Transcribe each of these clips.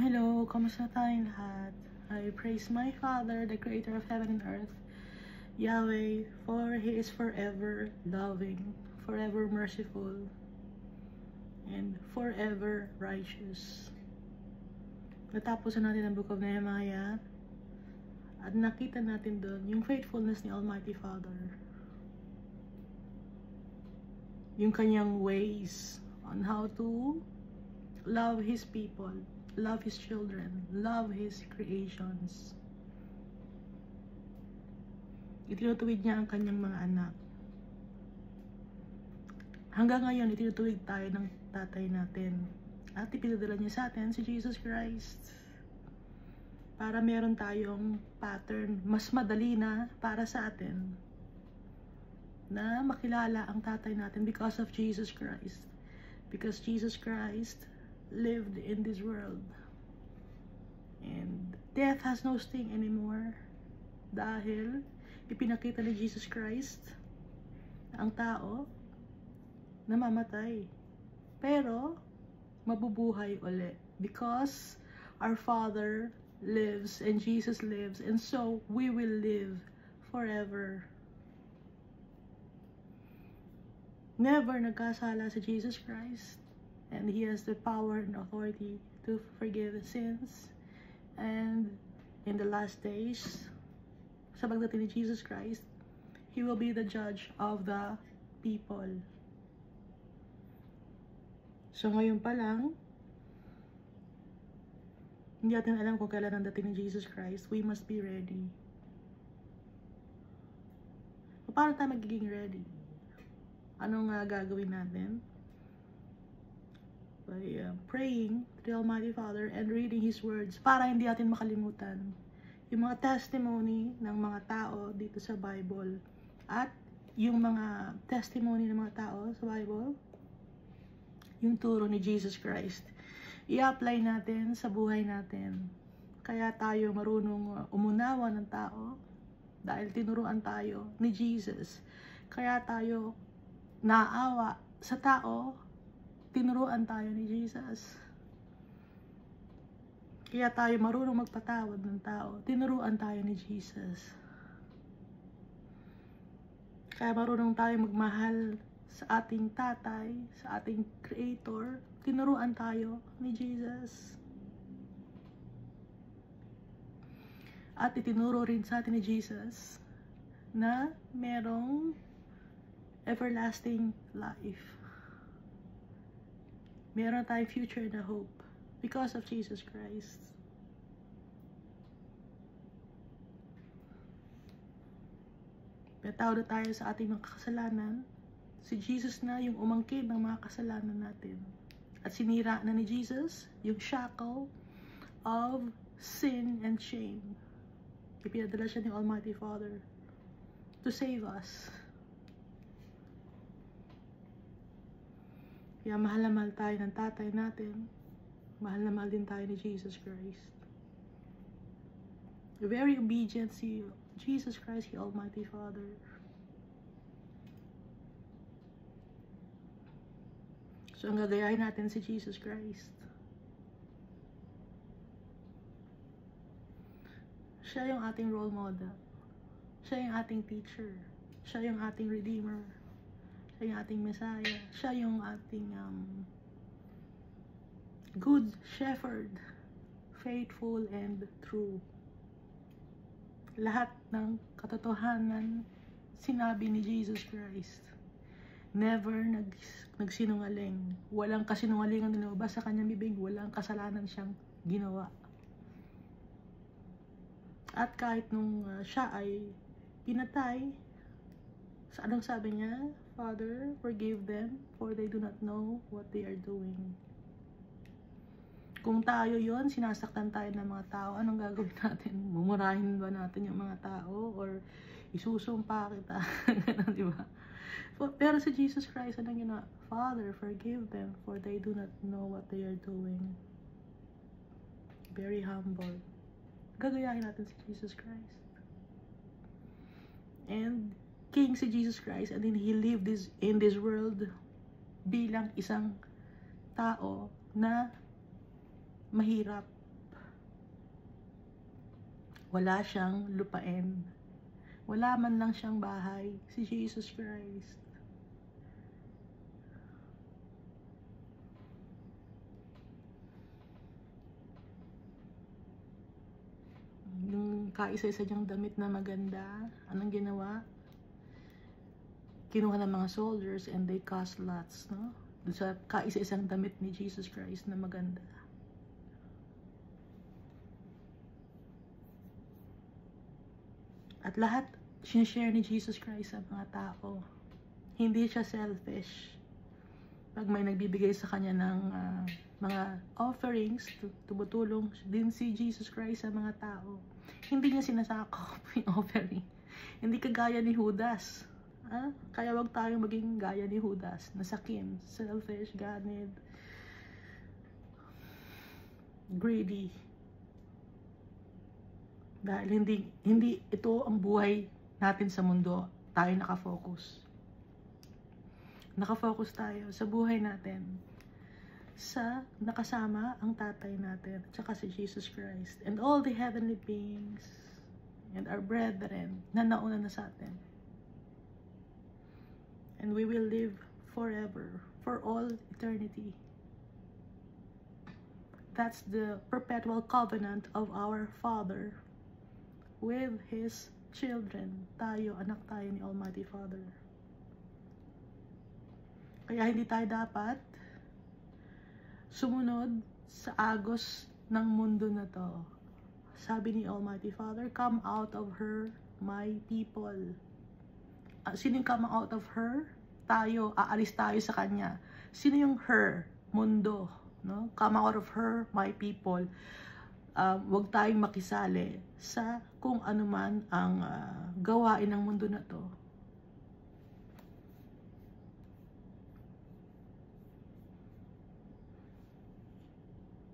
Hello, kamusta tayong lahat? I praise my Father, the Creator of heaven and earth, Yahweh, for He is forever loving, forever merciful, and forever righteous. Natapos na natin ang Book of Nehemiah, at nakita natin doon yung faithfulness ni Almighty Father. Yung kanyang ways on how to love His people, love His children, love His creations. Itinutuwid niya ang kanyang mga anak. Hanggang ngayon, itinutuwid tayo ng tatay natin. At ipinadala niya sa atin si Jesus Christ. Para meron tayong pattern, mas madali na para sa atin na makilala ang tatay natin because of Jesus Christ. Because Jesus Christ lived in this world. And death has no sting anymore. Dahil ipinakita ni Jesus Christ ang tao namamatay. Pero mabubuhay uli. Because our Father lives and Jesus lives, and so we will live forever. Never nagkasala si Jesus Christ, and He has the power and authority to forgive sins. And in the last days, sa pagdating ni Jesus Christ, He will be the judge of the people. So ngayon pa lang, hindi natin alam kung kailan ang dating ni Jesus Christ. We must be ready. Paano tayo magiging ready? Anong gagawin natin? By praying to the Almighty Father and reading His words para hindi natin makalimutan yung mga testimony ng mga tao dito sa Bible at yung mga testimony ng mga tao sa Bible, yung turo ni Jesus Christ. I-apply natin sa buhay natin. Kaya tayo marunong umunawa ng tao dahil tinuruan tayo ni Jesus. Kaya tayo naawa sa tao, tinuruan tayo ni Jesus. Kaya tayo marunong magpatawad ng tao, tinuruan tayo ni Jesus. Kaya marunong tayo magmahal sa ating tatay, sa ating Creator, tinuruan tayo ni Jesus. At itinuro rin sa atin ni Jesus na merong everlasting life. Meron tayong future and a hope because of Jesus Christ. Patawad tayo sa ating mga kasalanan. Si Jesus na yung umangkin ng mga kasalanan natin. At sinira na ni Jesus yung shackle of sin and shame. Ipinadala siya ng Almighty Father to save us. Kaya mahal na mahal tayo ng tatay natin. Mahal na mahal din tayo ni Jesus Christ. Very obedient si Jesus Christ, the Almighty Father. So, ang gagayahin natin si Jesus Christ. Siya yung ating role model. Siya yung ating teacher. Siya yung ating redeemer. Siya yung ating Messiah. Siya yung ating good shepherd. Faithful and true. Lahat ng katotohanan sinabi ni Jesus Christ. Never nagsinungaling. Walang kasinungalingan na lumabas sa kanyang bibig. Walang kasalanan siyang ginawa. At kahit nung siya ay pinatay, sa anong sabi niya? Father, forgive them, for they do not know what they are doing. Kung tayo yon, sinasaktan tayo ng mga tao, anong gagawin natin? Mumurahin ba natin yung mga tao? Or isusumpa kita? Ganun, di ba? Pero si Jesus Christ, anong ginawa? Father, forgive them, for they do not know what they are doing. Very humble. Gagayahin natin si Jesus Christ. And King si Jesus Christ, and then He lived in this world bilang isang tao na mahirap, Wala siyang lupain. Wala man lang siyang bahay. Si Jesus Christ. Yung kaisa-isa niyang damit na maganda, anong ginawa? Kinuha ng mga soldiers and they cast lots, no? Doon sa kaisa-isang damit ni Jesus Christ na maganda. At lahat, sinishare ni Jesus Christ sa mga tao. Hindi siya selfish. Pag may nagbibigay sa kanya ng mga offerings, tumutulong din si Jesus Christ sa mga tao. Hindi niya sinasakop yung offering. Hindi kagaya ni Judas. Kaya wag tayong maging gaya ni Judas, nasakin, selfish, ganid, greedy. Dahil hindi ito ang buhay natin sa mundo, tayo nakafocus. Nakafocus tayo sa buhay natin, sa nakasama ang tatay natin, at saka si Jesus Christ, and all the heavenly beings, and our brethren na nauna na sa atin. And we will live forever, for all eternity. That's the perpetual covenant of our Father with His children. Tayo, anak tayo ni Almighty Father. Kaya hindi tayo dapat sumunod sa agos ng mundo na to. Sabi ni Almighty Father, come out of her, my people. Sino yung come out of her? Tayo, aalis tayo sa kanya. Sino yung her? Mundo. No? Come out of her, my people. Huwag tayong makisali sa kung ano man ang gawain ng mundo na to.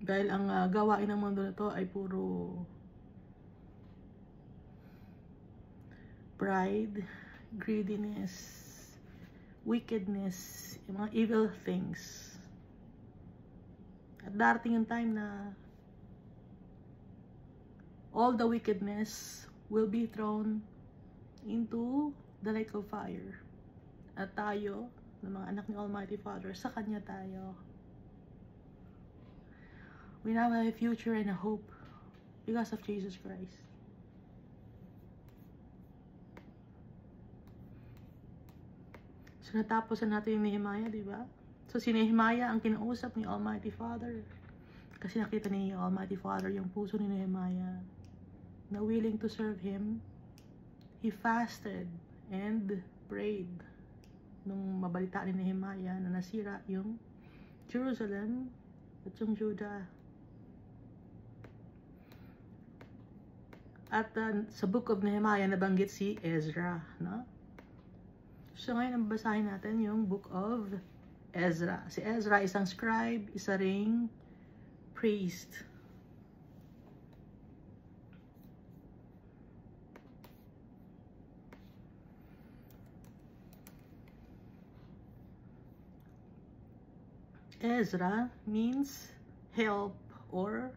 Dahil ang gawain ng mundo na to ay puro pride, greediness, wickedness, yung mga evil things. At darating yung time na all the wickedness will be thrown into the lake of fire. At tayo, ng mga anak ni Almighty Father, sa Kanya tayo. We now have a future and a hope because of Jesus Christ. So natapos na natin yung Nehemiah, di ba? So si Nehemiah ang kinausap ni Almighty Father. Kasi nakita ni Almighty Father yung puso ni Nehemiah na willing to serve Him. He fasted and prayed nung mabalita ni Nehemiah na nasira yung Jerusalem at yung Judah. At sa book of Nehemiah nabanggit si Ezra, no? So ngayon basahin natin yung book of Ezra. Si Ezra isang scribe, isa ring priest. Ezra means help or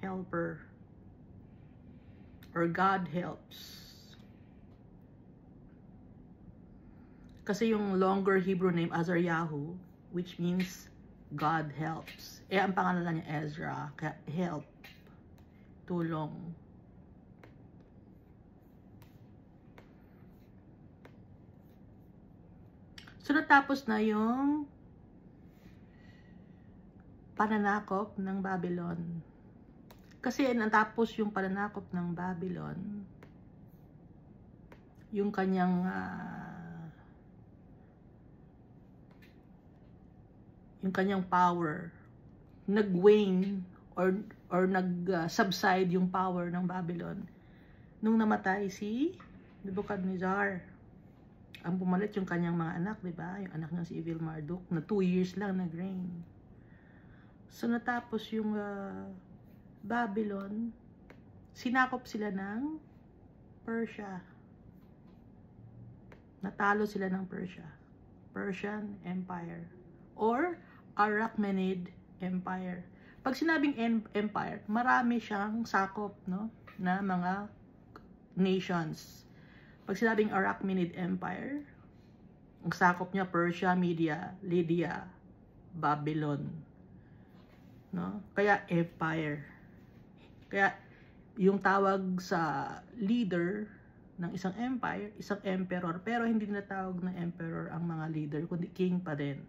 helper, or God helps. Kasi yung longer Hebrew name, Azaryahu, which means God helps. Ang pangalan niya Ezra, kaya help, tulong. So natapos na yung pananakop ng Babylon. Kasi natapos yung pananakop ng Babylon, yung kanyang power nag-wane or nag-subside yung power ng Babylon nung namatay si Nebuchadnezzar. Ang pumalit yung kanyang mga anak, di ba? Yung anak niya si Evil Marduk na 2 years lang nag-reign. So natapos yung Babylon, sinakop sila ng Persia. Natalo sila ng Persia. Persian Empire or Achaemenid Empire. Pag sinabing empire, marami siyang sakop, no? na mga nations. Pag sinabing Achaemenid Empire, ang sakop niya Persia, Media, Lydia, Babylon. No? Kaya empire. Kaya yung tawag sa leader ng isang empire, isang emperor, pero hindi natawag na emperor ang mga leader, kundi king pa din.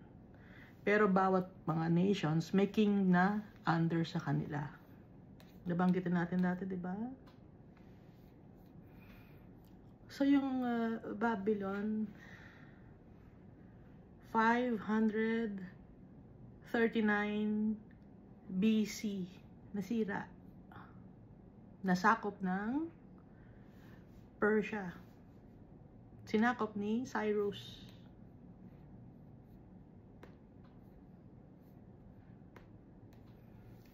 Pero bawat mga nations may king na under sa kanila. Nabanggitin natin dati, di ba? So yung Babylon 539 BC nasira. Nasakop ng Persia. Sinakop ni Cyrus.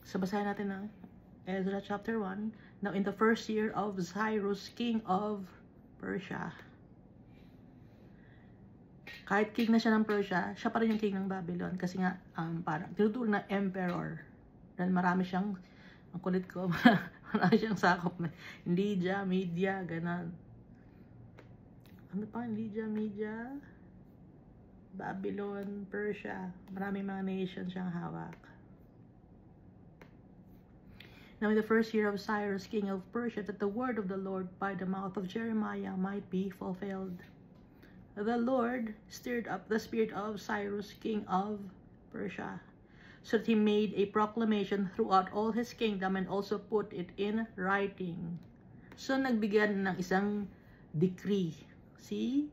So basahin natin ng Ezra chapter 1. Now in the first year of Cyrus, king of Persia. Kahit king na siya ng Persia, siya pa rin yung king ng Babylon. Kasi nga, parang tinuturo na emperor. Dahil marami siyang, ang kulit ko, marami siyang sakop na Lydia, Media, ganon. Ano pa? Lydia, Media, Babylon, Persia. Maraming mga nations siyang hawak. Now in the first year of Cyrus, king of Persia, that the word of the Lord by the mouth of Jeremiah might be fulfilled. The Lord stirred up the spirit of Cyrus, king of Persia, so that he made a proclamation throughout all his kingdom and also put it in writing. So nagbigyan ng isang decree si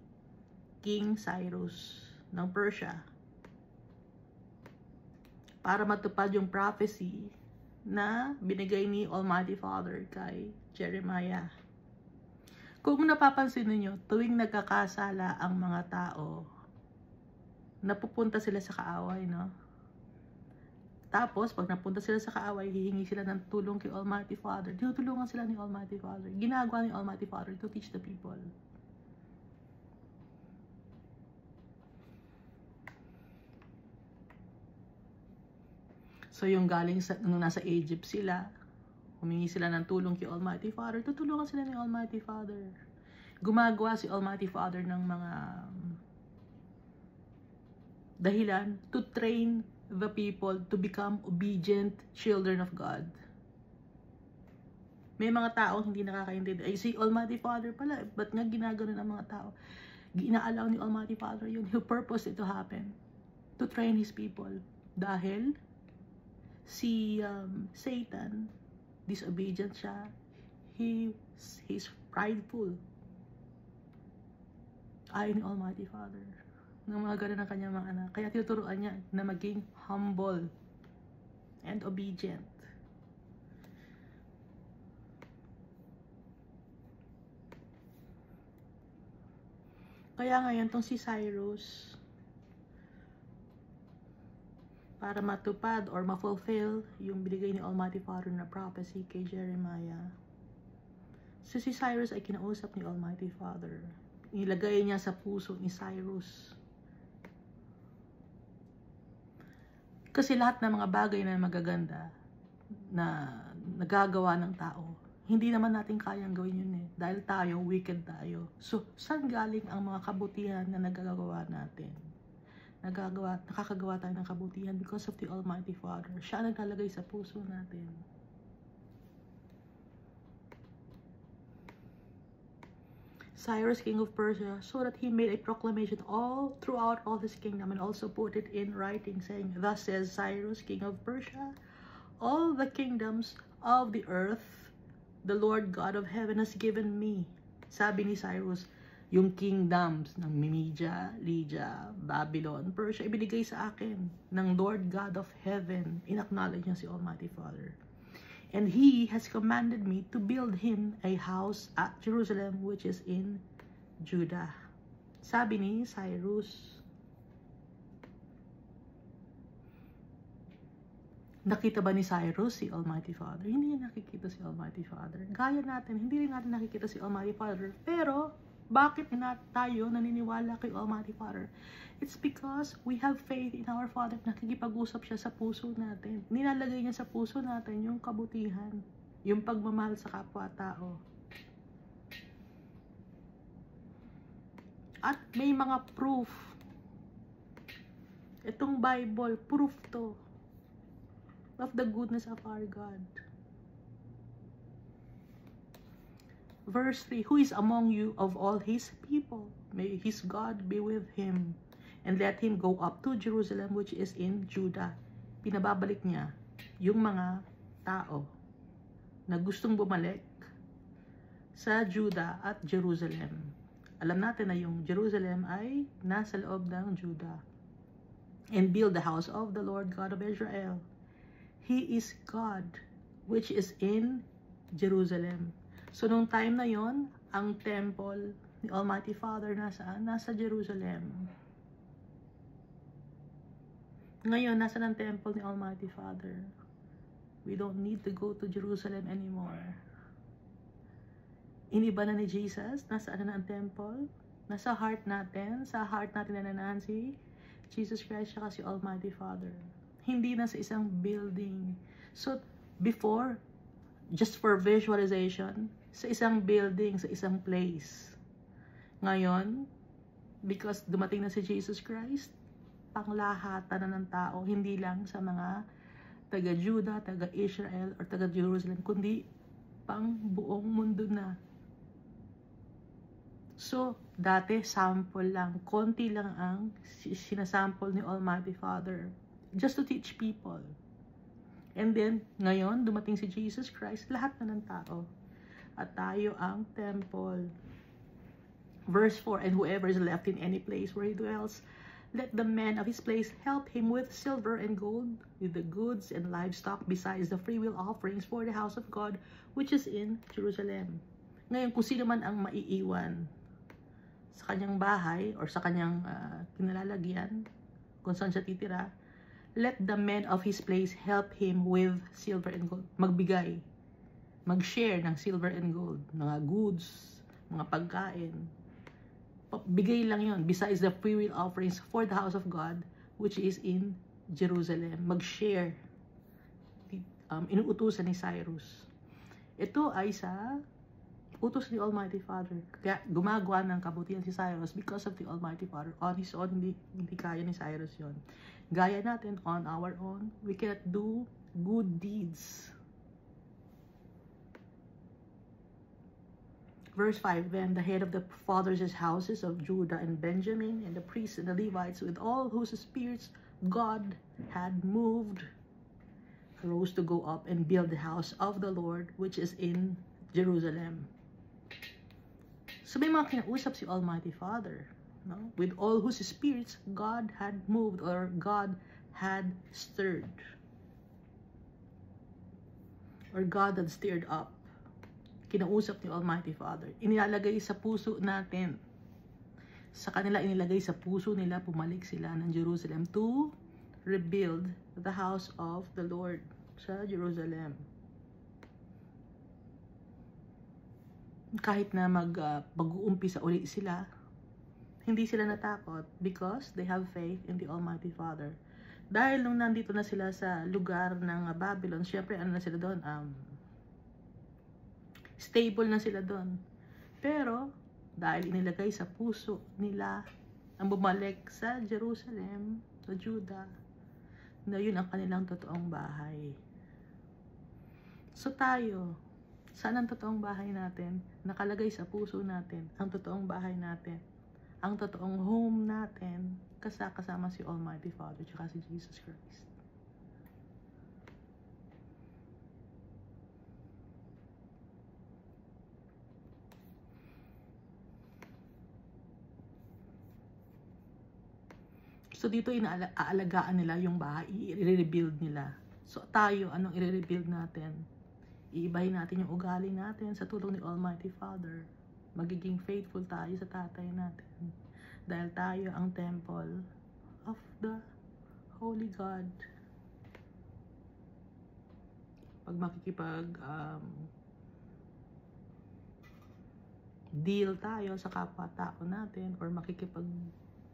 King Cyrus ng Persia para matupad yung prophecy na binigay ni Almighty Father kay Jeremiah. Kung napapansin niyo, tuwing nagkakasala ang mga tao, napupunta sila sa kaaway, no? Tapos, pag napunta sila sa kaaway, hihingi sila ng tulong kay Almighty Father. Tinutulungan sila ni Almighty Father. Ginagawa ni Almighty Father to teach the people. So, yung galing sa, nung nasa Egypt sila, humingi sila ng tulong kay Almighty Father, tutulungan sila ni Almighty Father. Gumagawa si Almighty Father ng mga dahilan to train the people to become obedient children of God. May mga taong hindi nakakaintindi. Ay, si Almighty Father pala, ba't nga ginagano ng mga tao? Ginaalaw ni Almighty Father yun. He purposed it to happen. To train His people. Dahil si Satan, disobedient siya. He's prideful. Ayaw ni Almighty Father. Ng mga ganun ang kanyang mga anak. Kaya tinuturuan niya na maging humble and obedient. Kaya ngayon, tong si Cyrus, para matupad or ma-fulfill yung binigay ni Almighty Father na prophecy kay Jeremiah. So si Cyrus ay kinausap ni Almighty Father. Nilagay niya sa puso ni Cyrus. Kasi lahat ng mga bagay na magaganda na nagagawa ng tao, hindi naman natin kayang gawin yun eh. Dahil tayo, wicked tayo. So, saan galing ang mga kabutihan na nagagawa natin? Nakakagawa tayo ng kabutihan because of the Almighty Father. Siya naglalagay sa puso natin. Cyrus, king of Persia, so that he made a proclamation all throughout all his kingdom and also put it in writing, saying, Thus says Cyrus, king of Persia, all the kingdoms of the earth, the Lord God of heaven has given me. Sabi ni Cyrus, yung kingdoms ng Media, Lydia, Babylon, Persia, ibinigay sa akin ng Lord God of heaven. In-acknowledge niya si Almighty Father. And He has commanded me to build Him a house at Jerusalem, which is in Judah. Sabi ni Cyrus. Nakita ba ni Cyrus si Almighty Father? Hindi niya nakikita si Almighty Father. Gaya natin, hindi rin natin nakikita si Almighty Father. Pero, bakit tayo naniniwala kay Almighty Father? It's because we have faith in our Father. Nakikipag-usap siya sa puso natin. Nilalagay niya sa puso natin yung kabutihan. yung pagmamahal sa kapwa-tao. At may mga proof. Itong Bible, proof to of the goodness of our God. Verse 3, who is among you of all his people? May his God be with him, and let him go up to Jerusalem, which is in Judah. Pinababalik niya yung mga tao na gustong bumalik sa Judah at Jerusalem. Alam natin na yung Jerusalem ay nasa loob ng Judah. And build the house of the Lord God of Israel. He is God, which is in Jerusalem. So, nung time na yon, ang temple ni Almighty Father nasaan? Nasa Jerusalem. Ngayon, nasa ng temple ni Almighty Father? We don't need to go to Jerusalem anymore. Iniba na ni Jesus, nasaan na ang temple? Nasa heart natin, sa heart natin na nanansi, Jesus Christ siya kasi Almighty Father. Hindi na sa isang building. So, before, just for visualization, sa isang building, sa isang place. Ngayon, because dumating na si Jesus Christ, panglahatan na ng tao, hindi lang sa mga taga-Judah, taga-Israel, or taga-Jerusalem, kundi pang buong mundo na. So, dati, sample lang. Konti lang ang sinasample ni Almighty Father. Just to teach people. And then, ngayon, dumating si Jesus Christ, lahat na ng tao. At tayo ang temple. Verse 4, and whoever is left in any place where he dwells, let the men of his place help him with silver and gold, with the goods and livestock, besides the freewill offerings for the house of God, which is in Jerusalem. Ngayon, kung sino man ang maiiwan sa kanyang bahay or sa kanyang kinalalagyan, kung saan siya titira, let the men of his place help him with silver and gold. Magbigay, mag-share ng silver and gold, mga goods, mga pagkain. Bigay lang yon, besides the free will offerings for the house of God, which is in Jerusalem. Mag-share. Inuutusan ni Cyrus. Ito ay sa utos ni Almighty Father. Kaya gumagawa ng kabutihan si Cyrus because of the Almighty Father. On his own, hindi kaya ni Cyrus yon. Gaya natin, on our own, we cannot do good deeds. Verse 5, then the head of the fathers' houses of Judah and Benjamin, and the priests and the Levites, with all whose spirits God had moved, arose to go up and build the house of the Lord, which is in Jerusalem. So may mga kinausap si Almighty Father, no? With all whose spirits God had moved, or God had stirred, or God had stirred up. Kinausap ni Almighty Father. Inilalagay sa puso natin. Sa kanila inilagay sa puso nila, pumalik sila ng Jerusalem to rebuild the house of the Lord sa Jerusalem. Kahit na mag-uumpisa uli sila, hindi sila natakot because they have faith in the Almighty Father. Dahil nung nandito na sila sa lugar ng Babylon, syempre ano na sila doon? Stable na sila doon. Pero, dahil inilagay sa puso nila ang bumalik sa Jerusalem, sa Judah, na yun ang kanilang totoong bahay. So tayo, saan ang totoong bahay natin? Nakalagay sa puso natin ang totoong bahay natin. Ang totoong home natin, kasama si Almighty Father at si Jesus Christ. So dito inaalagaan nila yung bahay, i-rebuild nila. So tayo, anong i-rebuild natin? Iibahin natin yung ugali natin sa tulong ni Almighty Father. Magiging faithful tayo sa tatay natin. Dahil tayo ang temple of the Holy God. Pag makikipag deal tayo sa kapwa-tao natin, or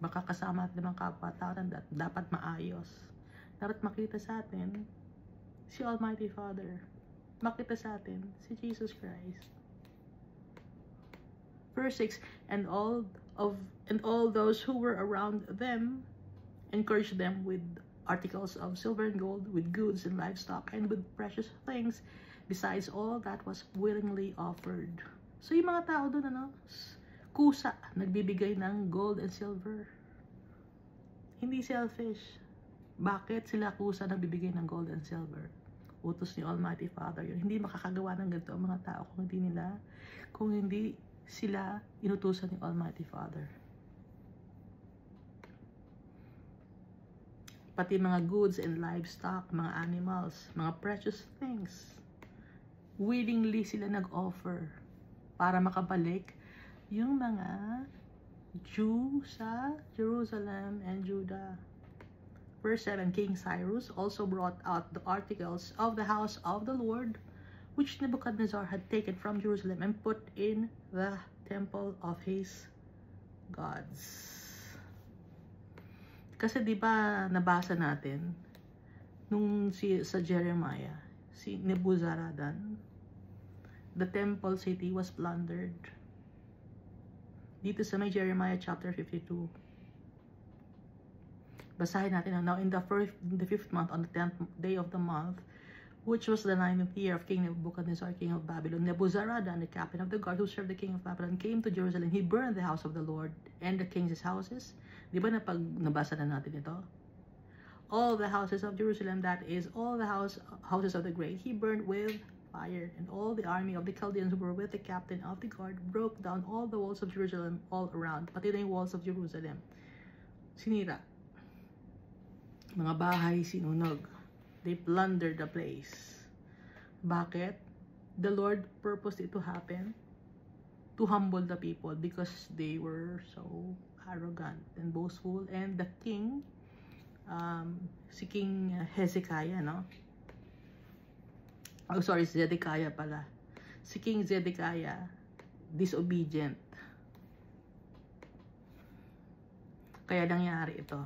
makakasama natin ng kapwa-tao, dapat maayos. Dapat makita sa atin si Almighty Father. makita sa atin si Jesus Christ. Verse 6, and all those who were around them encouraged them with articles of silver and gold, with goods and livestock, and with precious things, besides all that was willingly offered. So yung mga tao doon, kusa, nagbibigay ng gold and silver. Hindi selfish. Bakit sila kusa nagbibigay ng gold and silver? Utos ni Almighty Father yun. Hindi makakagawa ng ganito ang mga tao kung hindi sila inutusan ni Almighty Father. Pati mga goods and livestock, mga animals, mga precious things, willingly sila nag-offer para makabalik yung mga Jew sa Jerusalem and Judah. Verse 7, King Cyrus also brought out the articles of the house of the Lord, which Nebuchadnezzar had taken from Jerusalem and put in the temple of his gods. Kasi di ba nabasa natin nung sa Jeremiah, si Nebuzaradan, the temple city was plundered. Dito sa may Jeremiah chapter 52. Basahin natin now in the 5th month, on the 10th day of the month, which was the 9th year of King Nebuchadnezzar, king of Babylon, Nebuzaradan, the captain of the guard who served the king of Babylon, came to Jerusalem. He burned the house of the Lord and the king's houses. Di ba nabasa na natin ito? All the houses of Jerusalem, that is, all the houses of the great, he burned with fire. And all the army of the Chaldeans who were with the captain of the guard broke down all the walls of Jerusalem all around, pati na yung walls of Jerusalem. Sinira. Mga bahay sinunog. They plundered the place. Bakit? The Lord purposed it to happen to humble the people because they were so arrogant and boastful. And the king, si King Hezekiah, Zedekiah pala. Si King Zedekiah, disobedient. Kaya nangyari ito.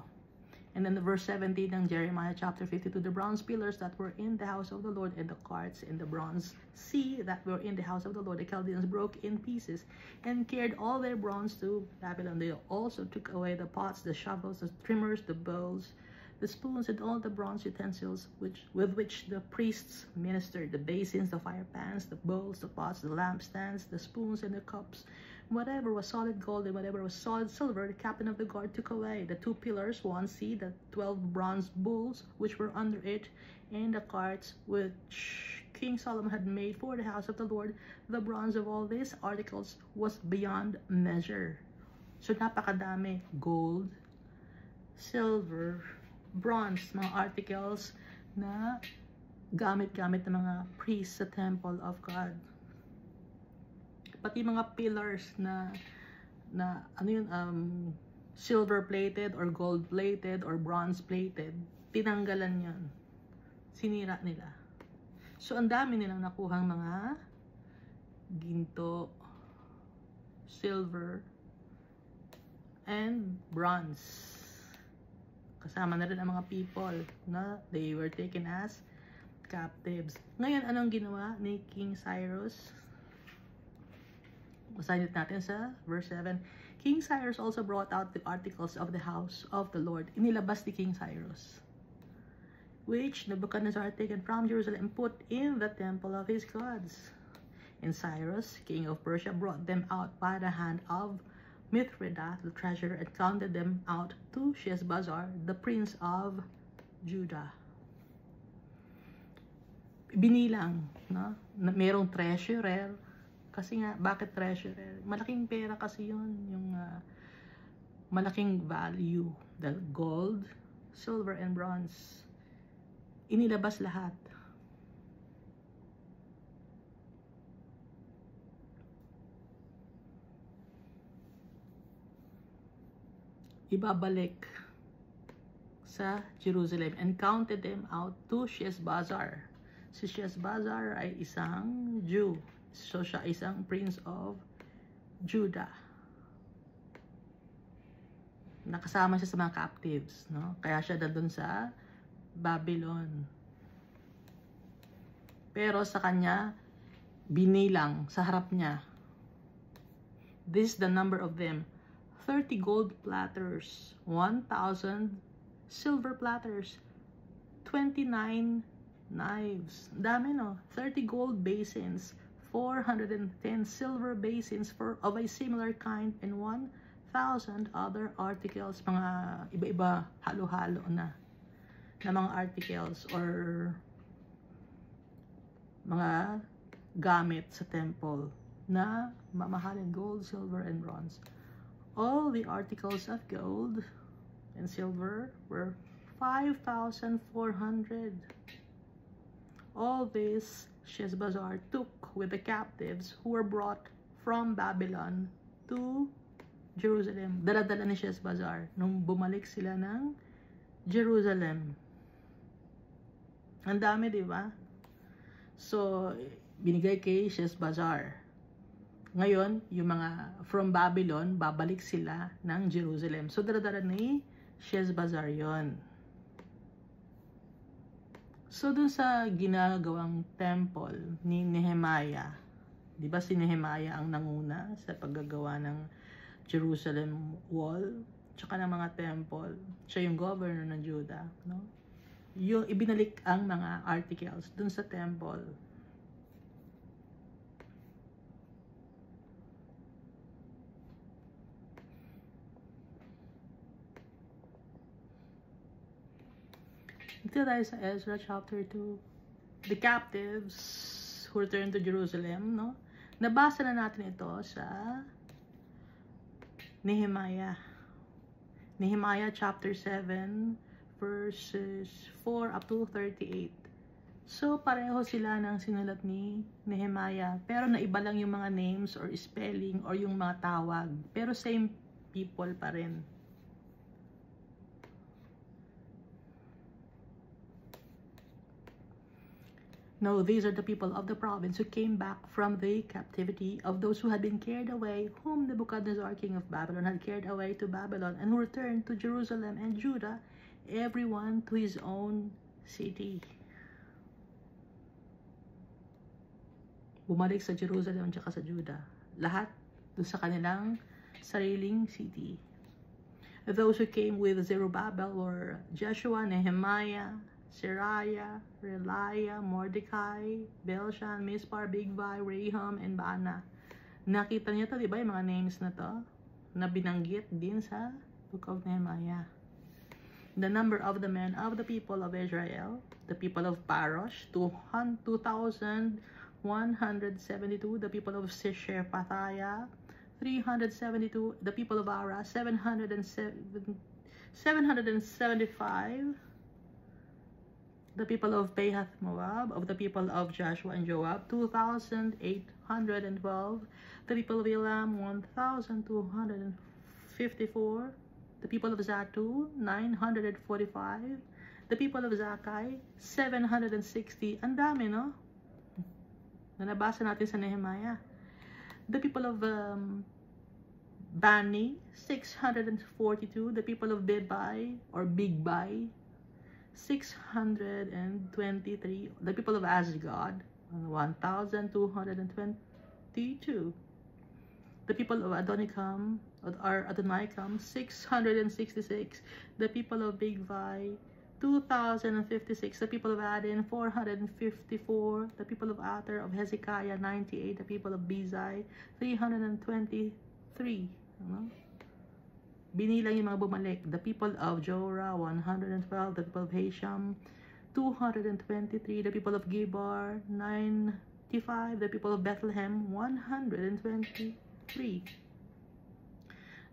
And then the verse 17 ng Jeremiah chapter 52, the bronze pillars that were in the house of the Lord and the carts and the bronze sea that were in the house of the Lord, the Chaldeans broke in pieces and carried all their bronze to Babylon. They also took away the pots, the shovels, the trimmers, the bowls, the spoons, and all the bronze utensils with which the priests ministered, the basins, the fire pans, the bowls, the pots, the lampstands, the spoons, and the cups. Whatever was solid gold and whatever was solid silver, the captain of the guard took away. The 2 pillars, 1 sea, the 12 bronze bulls which were under it, and the carts which King Solomon had made for the house of the Lord. The bronze of all these articles was beyond measure. So napakadami. Gold, silver, bronze, mga articles na gamit-gamit ng mga priests sa temple of God. Pati mga pillars na silver plated or gold plated or bronze plated, tinanggalan yan. Sinira nila. So ang dami nilang nakuhang mga ginto, silver, and bronze. Kasama na rin ang mga people na they were taken as captives. Ngayon, anong ginawa ni King Cyrus? Basahin natin sa verse 7. King Cyrus also brought out the articles of the house of the Lord. Inilabas ni King Cyrus, which Nebuchadnezzar had taken from Jerusalem and put in the temple of his gods. And Cyrus, king of Persia, brought them out by the hand of Mithridates, the treasurer, and counted them out to Sheshbazzar, the prince of Judah. Binilang, na merong treasurer. Kasi nga, bakit treasurer? Malaking pera kasi yun, yung malaking value. The gold, silver, and bronze. Inilabas lahat. Ibabalik sa Jerusalem and counted them out to Sheshbazzar. Si Sheshbazzar ay isang Jew. So siya isang prince of Judah. Nakasama siya sa mga captives, no? Kaya siya nandun sa Babylon. Pero sa kanya, binilang sa harap niya. This is the number of them. 30 gold platters, 1,000 silver platters, 29 knives. Dami, no? 30 gold basins, 410 silver basins of a similar kind, and 1,000 other articles. Mga iba-iba, halo-halo na mga articles or mga gamit sa temple na mamahalin, gold, silver, and bronze. All the articles of gold and silver were 5,400. All this Sheshbazzar took with the captives who were brought from Babylon to Jerusalem. Dala-dala ni Sheshbazzar nung bumalik sila ng Jerusalem. Ang dami, di ba? So, binigay kay Sheshbazzar. Ngayon, yung mga from Babylon, babalik sila ng Jerusalem. So, dala-dala ni Sheshbazzar yon. So, dun sa ginagawang temple ni Nehemiah, di ba si Nehemiah ang nanguna sa paggagawa ng Jerusalem wall, tsaka ng mga temple. Siya yung governor ng Judah, no? Yung ibinalik ang mga articles dun sa temple. Dito tayo sa Ezra chapter 2. The captives who returned to Jerusalem, no? Nabasa na natin ito sa Nehemiah. Nehemiah chapter 7 verses 4 up to 38. So, pareho sila ng sinulat ni Nehemiah. Pero naiba lang yung mga names or spelling or yung mga tawag. Pero same people pa rin. No, these are the people of the province who came back from the captivity of those who had been carried away, whom Nebuchadnezzar, king of Babylon, had carried away to Babylon, and who returned to Jerusalem and Judah, everyone to his own city. Bumalik sa Jerusalem at sa Judah. Lahat doon sa kanilang sariling city. Those who came with Zerubbabel were Joshua, Nehemiah, Seraiah, Reliah, Mordecai, Belshan, Mispar, Bigvai, Rehum, and Baana. Nakita niyo to, di ba, yung mga names na to na binanggit din sa Book of Nehemiah. The number of the men of the people of Israel, the people of Parosh, 2,172. The people of Shephatiah, 372. The people of Ara, 775. The people of Pahath Moab, of the people of Joshua and Joab, 2,812. The people of Elam, 1,254. The people of Zatu, 945. The people of Zakkai, 760. Ang dami, no? Na nabasa natin sa Nehemiah. The people of Bani, 642. The people of Bebai, or Bigbai, 623. The people of Asgod, 1,222. The people of Adonicam, 666. The people of Bigvai, 2,056. The people of Adin, 454. The people of Ater of Hezekiah, 98. The people of Bezai, 323. Binilang yung mga bumalik. The people of Jorah, 112. The people of Hasham, 223. The people of Gibar, 95. The people of Bethlehem, 123.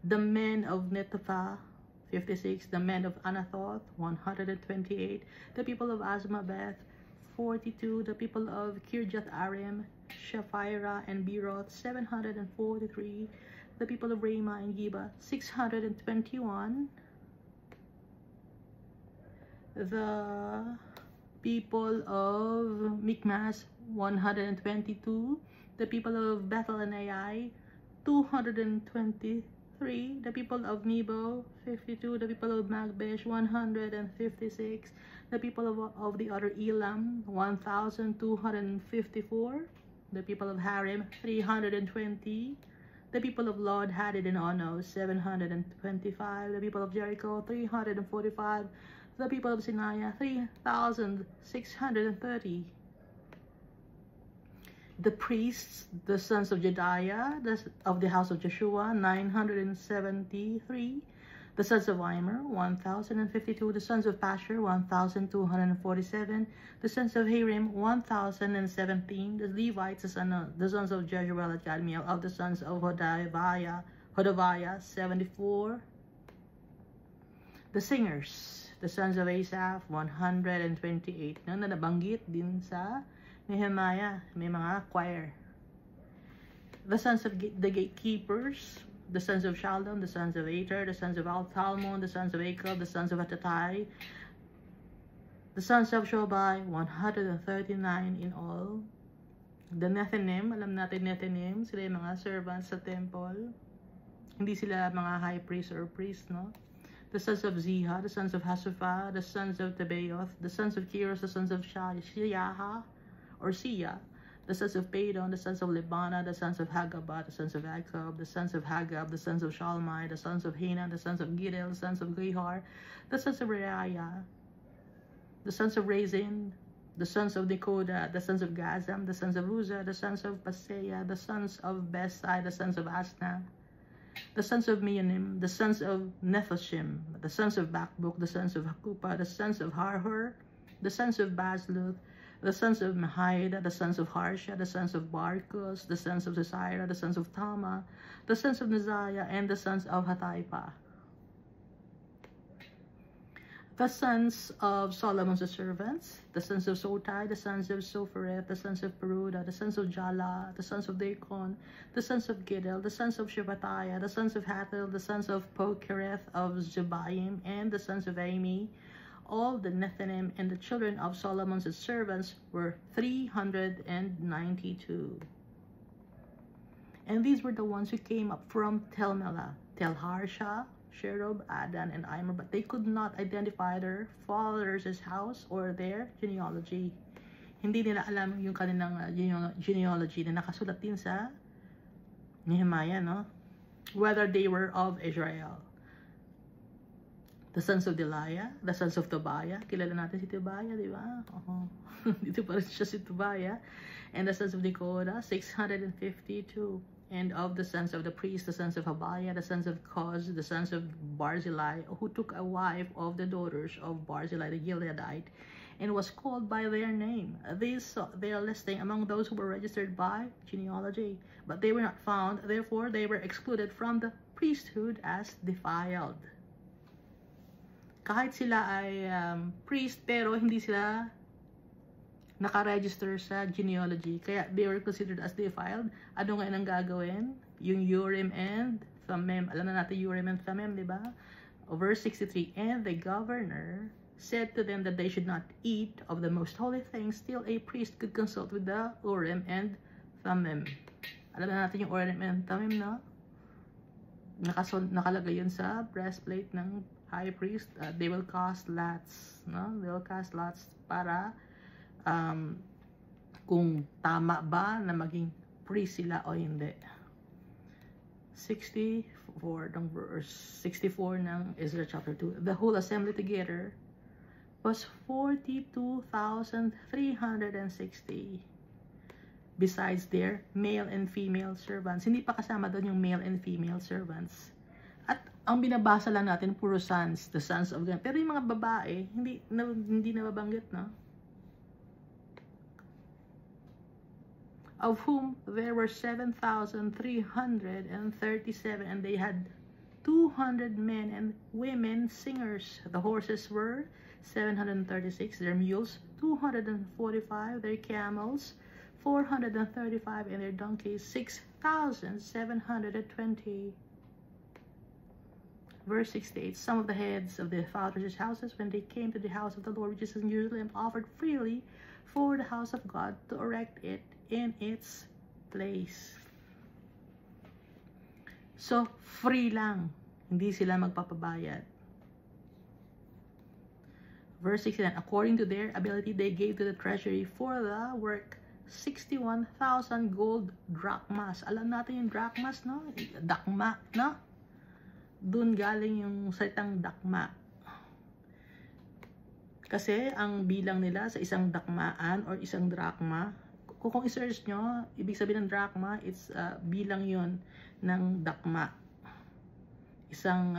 The men of Netopha, 56. The men of Anathoth, 128. The people of Azmaveth, 42. The people of Kirjath Arim, Shaphirah, and Beeroth, 743. The people of Ramah and Geba, 621. The people of Michmas, 122. The people of Bethel and Ai, 223. 3. The people of Nebo, 52. The people of Magbesh, 156. The people of the other Elam, 1,254. The people of Harim, 320. The people of Lod, Hadid, and Ono, 725. The people of Jericho, 345. The people of Sinai, 3,630. The priests, the sons of Jediah, of the house of Joshua, 973. The sons of Immer, 1,052. The sons of Pashur, 1,247. The sons of Harim, 1,017. The Levites, the sons of Jezreel at Kadmiel, of the sons of Hodaviah, 74. The singers, the sons of Asaph, 128. Na nabanggit din sa Nehemiah, may mga choir. The sons of the gatekeepers, the sons of Shallum, the sons of Ater, the sons of Al-Talmon, the sons of Akab, the sons of Atatai, the sons of Shobai, 139 in all. The Nethinim, alam natin Nethinim, sila yung mga servants sa temple. Hindi sila mga high priest or priest, no? The sons of Ziha, the sons of Hasupha, the sons of Tebaoth, the sons of Kiros, the sons of Shiyaha, or Sia, the sons of Padon, the sons of Libana, the sons of Hagabah, the sons of Akab, the sons of Hagab, the sons of Shalmai, the sons of Hanan, the sons of Gidel, the sons of Gihar, the sons of Reaiah, the sons of Rezin, the sons of Nekoda, the sons of Gazam, the sons of Uzzah, the sons of Paseah, the sons of Besai, the sons of Asna, the sons of Meonim, the sons of Nephoshim, the sons of Bakbuk, the sons of Hakupa, the sons of Harhur, the sons of Bazluth, the sons of Mahida, the sons of Harsha, the sons of Barkus, the sons of Zesira, the sons of Tama, the sons of Neziah, and the sons of Hataipa. The sons of Solomon's servants, the sons of Sotai, the sons of Sophereth, the sons of Peruda, the sons of Jala, the sons of Dacon, the sons of Giddel, the sons of Shephatiah, the sons of Hathil, the sons of Pokereth of Zebaim, and the sons of Amy. All the Nethinim and the children of Solomon's servants were 392. And these were the ones who came up from Tel Melah, Tel Harsha, Sherob, Adan, and Immer, but they could not identify their father's house or their genealogy. Hindi nila alam yung kanilang genealogy na nakasulat din sa Nehemiah, no? Whether they were of Israel. The sons of Deliah, the sons of Tobiah. Kilala natin si Tobiah, di ba? Dito pa rin siya si Tobiah. And the sons of Nekoda, 652. And of the sons of the priests, the sons of Habiah, the sons of Koz, the sons of Barzillai, who took a wife of the daughters of Barzillai the Gileadite, and was called by their name. They are listing among those who were registered by genealogy, but they were not found. Therefore, they were excluded from the priesthood as defiled. Kahit sila ay priest, pero hindi sila nakaregister sa genealogy. Kaya they were considered as defiled. Ano ngayon ang gagawin? Yung Urim and Thummim. Alam na natin Urim and Thummim, di ba? Verse 63, and the governor said to them that they should not eat of the most holy things till a priest could consult with the Urim and Thummim. Alam na natin yung Urim and Thummim, no? Nakalagay yun sa breastplate ng high priest. They will cast lots, no? They will cast lots para kung tama ba na maging priest sila o hindi. 64 ng verse 64 ng Ezra chapter 2. The whole assembly together was 42,360. Besides their male and female servants. Hindi pa kasama doon yung male and female servants. At ang binabasa lang natin, puro sons, the sons of them. Pero yung mga babae, hindi nababanggit, no? Of whom there were 7,337, and they had 200 men and women singers. The horses were 736, their mules 245, their camels 435, and their donkeys 6,720. Verse 68, some of the heads of the fathers' houses, when they came to the house of the Lord, which is in Jerusalem, offered freely for the house of God to erect it in its place. So, free lang. Hindi sila magpapabayad. Verse 69, according to their ability, they gave to the treasury for the work 61,000 gold drachmas. Alam natin yung drachmas, no? Dakma, no? Doon galing yung salitang dakma. Kasi ang bilang nila sa isang dakmaan or isang drachma, kung i-search nyo, ibig sabihin ng drachma, it's bilang yon ng dakma. Isang,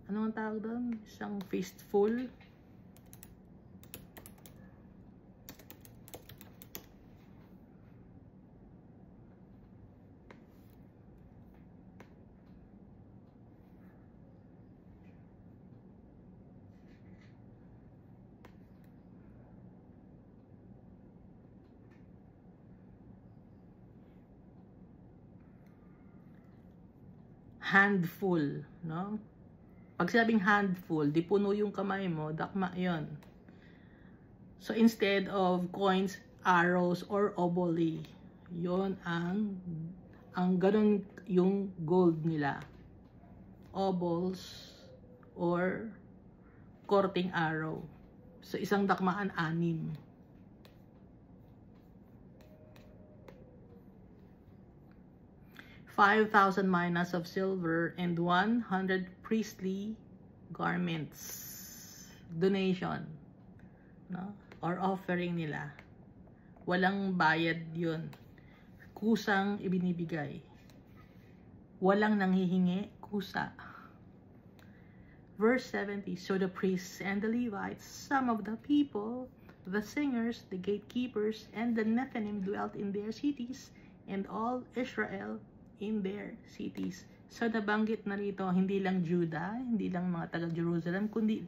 ano ang tawag doon? Isang fistful. Handful, no? Pag sinabing handful, di puno yung kamay mo, dakma yon. So instead of coins, arrows, or oboli, yon ang ganun yung gold nila. Obols or korting arrow. So isang dakmaan, 6. 5,000 minas of silver and 100 priestly garments. Donation, no? Or offering nila. Walang bayad yun. Kusang ibinibigay. Walang nanghihingi, kusa. Verse 70, so the priests and the Levites, some of the people, the singers, the gatekeepers, and the Nethinim dwelt in their cities, and all Israel in their cities. So nabanggit na rito, hindi lang Judah, hindi lang mga taga Jerusalem, kundi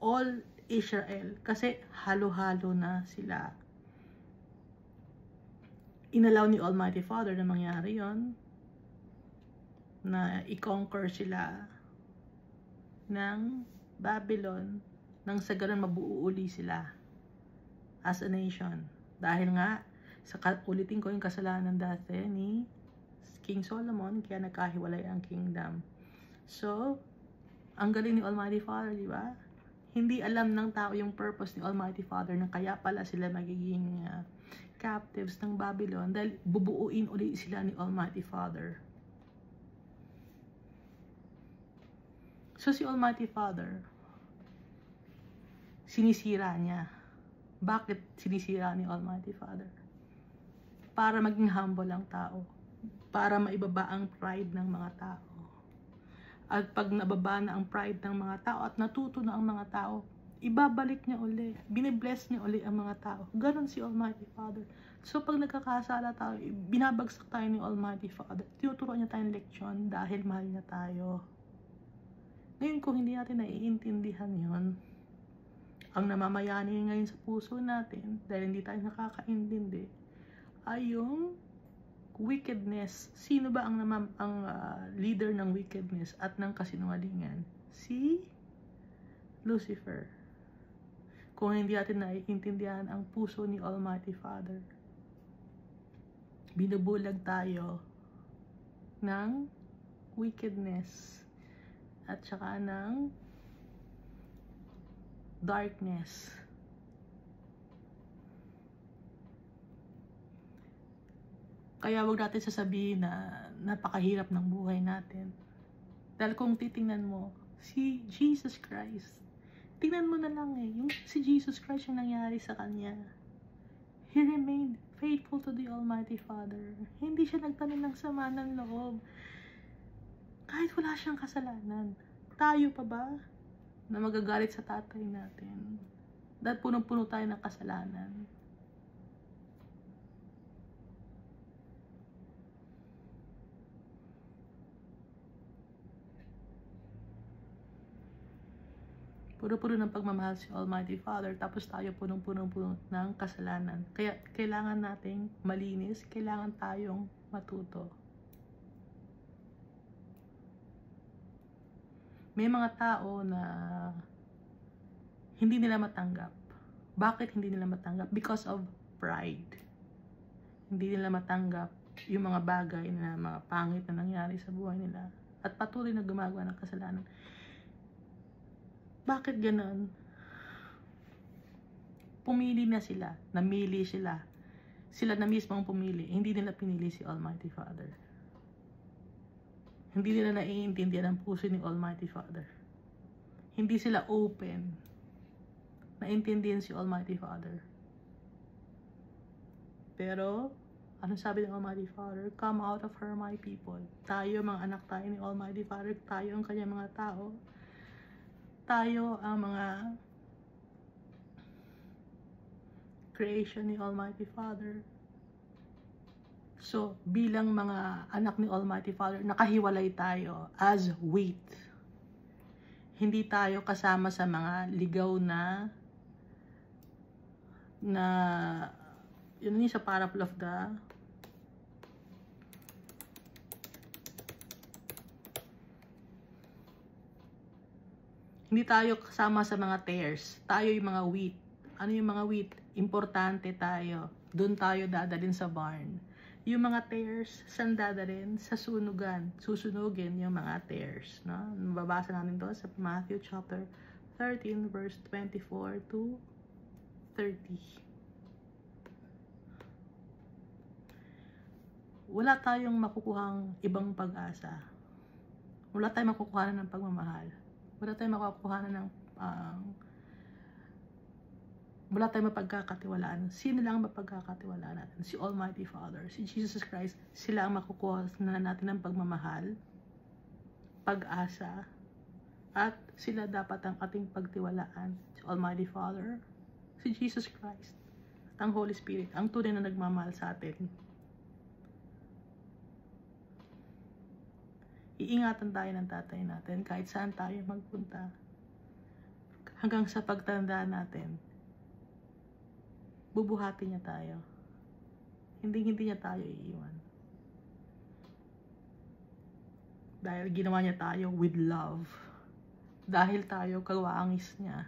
all Israel. Kasi halo-halo na sila. Inalaw ni Almighty Father na mangyari yon, na i-conquer sila ng Babylon, nang sa ganun mabuo uli sila as a nation. Dahil nga, ulitin ko yung kasalanan dati ni King Solomon, kaya nagkahiwalay ang kingdom. So, ang galing ni Almighty Father, di ba? Hindi alam ng tao yung purpose ni Almighty Father na kaya pala sila magiging captives ng Babylon dahil bubuuin ulit sila ni Almighty Father. So, si Almighty Father, sinisira niya. Bakit sinisira ni Almighty Father? Para maging humble ang tao. Para maibaba ang pride ng mga tao. At pag nababa na ang pride ng mga tao at natuto na ang mga tao, ibabalik niya uli. Binibless niya uli ang mga tao. Ganon si Almighty Father. So pag nagkakasala tayo, binabagsak tayo ni Almighty Father. Tinuturuan niya tayong leksyon dahil mahal niya tayo. Ngayon kung hindi natin naiintindihan yon, ang namamayani ngayon sa puso natin, dahil hindi tayo nakakaintindi, ay yung wickedness. Sino ba ang leader ng wickedness at ng kasinungalingan? Si Lucifer. Kung hindi natin naiintindihan ang puso ni Almighty Father, binubulag tayo ng wickedness at saka ng darkness. Kaya wag natin sasabihin na napakahirap ng buhay natin. Dahil kung titingnan mo, si Jesus Christ, tingnan mo na lang yung si Jesus Christ yung nangyari sa kanya. He remained faithful to the Almighty Father. Hindi siya nagtanim ng sama ng loob. Kahit wala siyang kasalanan. Tayo pa ba na magagalit sa tatay natin? Dahil punong-puno tayo ng kasalanan. Puro-puro ng pagmamahal si Almighty Father, tapos tayo punong-puno ng kasalanan. Kaya kailangan nating malinis, kailangan tayong matuto. May mga tao na hindi nila matanggap. Bakit hindi nila matanggap? Because of pride. Hindi nila matanggap yung mga bagay na mga pangit na nangyari sa buhay nila at patuloy na gumagawa ng kasalanan. Bakit ganon? Pumili na sila, namili sila. Sila na mismo ang pumili, hindi nila pinili si Almighty Father. Hindi nila naiintindihan ang puso ni Almighty Father. Hindi sila open naintindihan si Almighty Father. Pero, ano sabi ng Almighty Father? Come out of her, my people. Tayo, mga anak tayo ni Almighty Father. Tayo ang kanyang mga tao. Tayo ang mga creation ni Almighty Father. So, bilang mga anak ni Almighty Father, nakahiwalay tayo as wheat. Hindi tayo kasama sa mga ligaw na yun yung sa parable of the hindi tayo kasama sa mga tares. Tayo yung mga wheat. Ano yung mga wheat? Importante tayo. Doon tayo dadalhin sa barn. Yung mga tares, saan dadalhin? Sa sunugan. Susunugin yung mga tares. No? Mababasa natin to sa Matthew chapter 13 verse 24 to 30. Wala tayong makukuhang ibang pag-asa. Wala tayong makukuhanan ng pagmamahal. Wala tayong makukuhanan ng wala tayong mapagkakatiwalaan. Sino lang mapagkakatiwalaan natin? Si Almighty Father, si Jesus Christ. Sila ang makukuha na natin ng pagmamahal, pag-asa, at sila dapat ang ating pagtiwalaan. Si Almighty Father, si Jesus Christ, at ang Holy Spirit, ang tunay na nagmamahal sa atin. Iingatan tayo ng tatay natin kahit saan tayo magpunta. Hanggang sa pagtanda natin, bubuhatin niya tayo. Hindi niya tayo iiwan. Dahil ginawa niya tayo with love. Dahil tayo kawangis niya.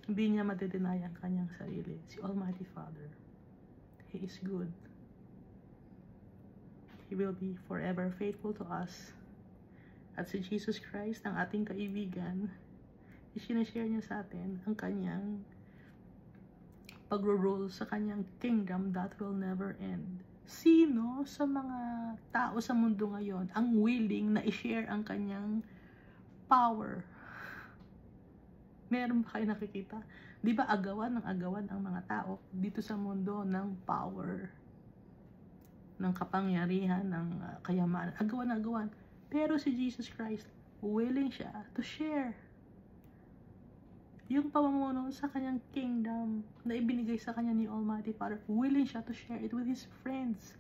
Hindi niya matitinay ang kanyang sarili. Si Almighty Father, He is good. He will be forever faithful to us. At si Jesus Christ, ang ating kaibigan, isinashare niya sa atin ang kanyang pagro-rule sa kanyang kingdom that will never end. Sino sa mga tao sa mundo ngayon ang willing na i-share ang kanyang power? Meron ba kayo nakikita? Di ba agawan ang mga tao dito sa mundo ng power, ng kapangyarihan, ng kayamanan? Agawan. Pero si Jesus Christ, willing siya to share yung pamumuno sa kanyang kingdom na ibinigay sa kanya ni Almighty Father. Willing siya to share it with His friends.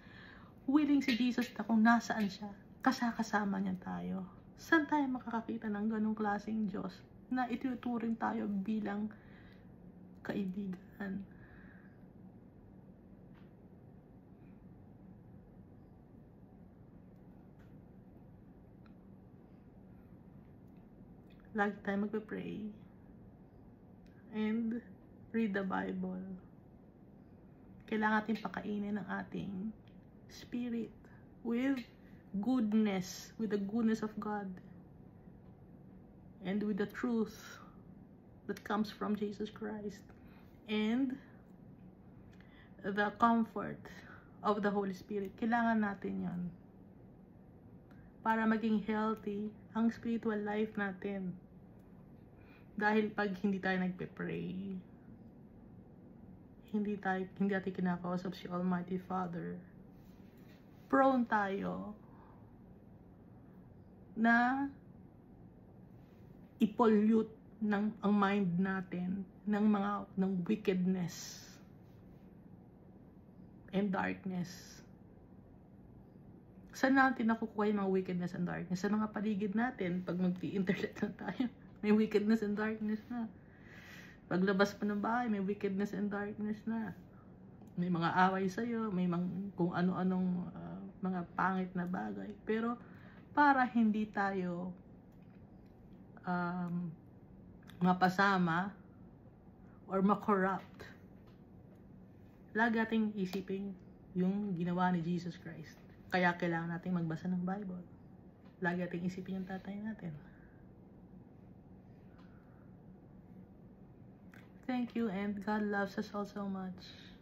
Willing si Jesus na kung nasaan siya, kasama niya tayo. Saan tayo makakakita ng ganong klaseng Diyos na itinuturing tayo bilang kaibigan? Lagi tayo magpe-pray and read the Bible. Kailangan natin pakainin ang ating spirit with goodness, with the goodness of God, and with the truth that comes from Jesus Christ, and the comfort of the Holy Spirit. Kailangan natin yon para maging healthy ang spiritual life natin. Dahil pag hindi tayo nagpe-pray, hindi natin kinakausap si Almighty Father, prone tayo na i-pollute ang mind natin ng wickedness and darkness. Saan natin nakukuha yung mga wickedness and darkness? Sa mga paligid natin. Pag mag-internet na tayo, may wickedness and darkness na. Paglabas pa ng bahay, may wickedness and darkness na. May mga away sa'yo, may kung ano-anong mga pangit na bagay. Pero para hindi tayo mapasama or ma-corrupt, lagi ating isipin yung ginawa ni Jesus Christ. Kaya kailangan natin magbasa ng Bible. Lagi natin isipin yung tatay natin. Thank you, and God loves us all so much.